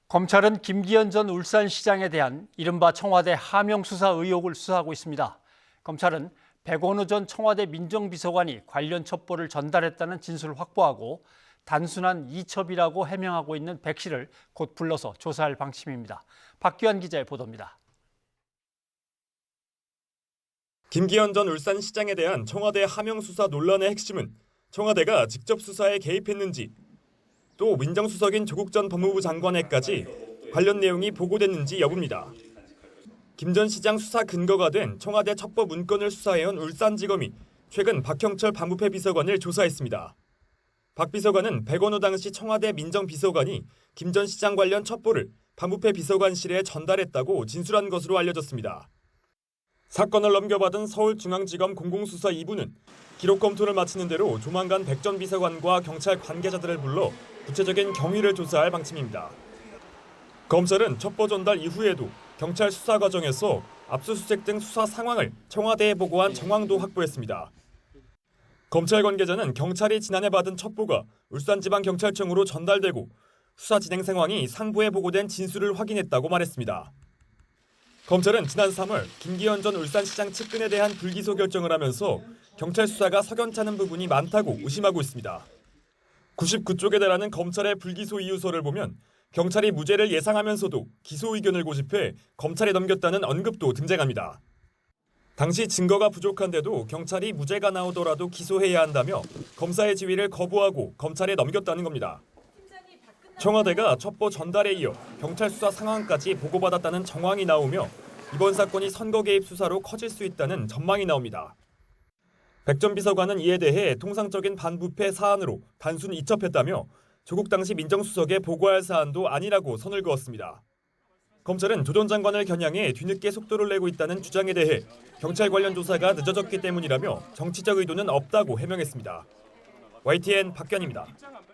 검찰은 김기현 전 울산시장에 대한 이른바 청와대 하명 수사 의혹을 수사하고 있습니다. 검찰은 백원우 전 청와대 민정비서관이 관련 첩보를 전달했다는 진술을 확보하고 단순한 이첩이라고 해명하고 있는 백 씨를 곧 불러서 조사할 방침입니다. 박규환 기자의 보도입니다. 김기현 전 울산시장에 대한 청와대 하명 수사 논란의 핵심은 청와대가 직접 수사에 개입했는지, 또 민정수석인 조국 전 법무부 장관에까지 관련 내용이 보고됐는지 여부입니다. 김 전 시장 수사 근거가 된 청와대 첩보 문건을 수사해온 울산지검이 최근 박형철 반부패 비서관을 조사했습니다. 박 비서관은 백원우 당시 청와대 민정비서관이 김 전 시장 관련 첩보를 반부패 비서관실에 전달했다고 진술한 것으로 알려졌습니다. 사건을 넘겨받은 서울중앙지검 공공수사 2부는 기록 검토를 마치는 대로 조만간 백 전 비서관과 경찰 관계자들을 불러 구체적인 경위를 조사할 방침입니다. 검찰은 첩보 전달 이후에도 경찰 수사 과정에서 압수수색 등 수사 상황을 청와대에 보고한 정황도 확보했습니다. 검찰 관계자는 경찰이 지난해 받은 첩보가 울산지방경찰청으로 전달되고 수사 진행 상황이 상부에 보고된 진술을 확인했다고 말했습니다. 검찰은 지난 3월 김기현 전 울산시장 측근에 대한 불기소 결정을 하면서 경찰 수사가 석연찮은 부분이 많다고 의심하고 있습니다. 99쪽에 달하는 검찰의 불기소 이유서를 보면 경찰이 무죄를 예상하면서도 기소 의견을 고집해 검찰에 넘겼다는 언급도 등장합니다. 당시 증거가 부족한데도 경찰이 무죄가 나오더라도 기소해야 한다며 검사의 지휘를 거부하고 검찰에 넘겼다는 겁니다. 청와대가 첩보 전달에 이어 경찰 수사 상황까지 보고받았다는 정황이 나오며 이번 사건이 선거 개입 수사로 커질 수 있다는 전망이 나옵니다. 백 전 비서관은 이에 대해 통상적인 반부패 사안으로 단순 이첩했다며 조국 당시 민정수석에 보고할 사안도 아니라고 선을 그었습니다. 검찰은 조 전 장관을 겨냥해 뒤늦게 속도를 내고 있다는 주장에 대해 경찰 관련 조사가 늦어졌기 때문이라며 정치적 의도는 없다고 해명했습니다. YTN 박견입니다.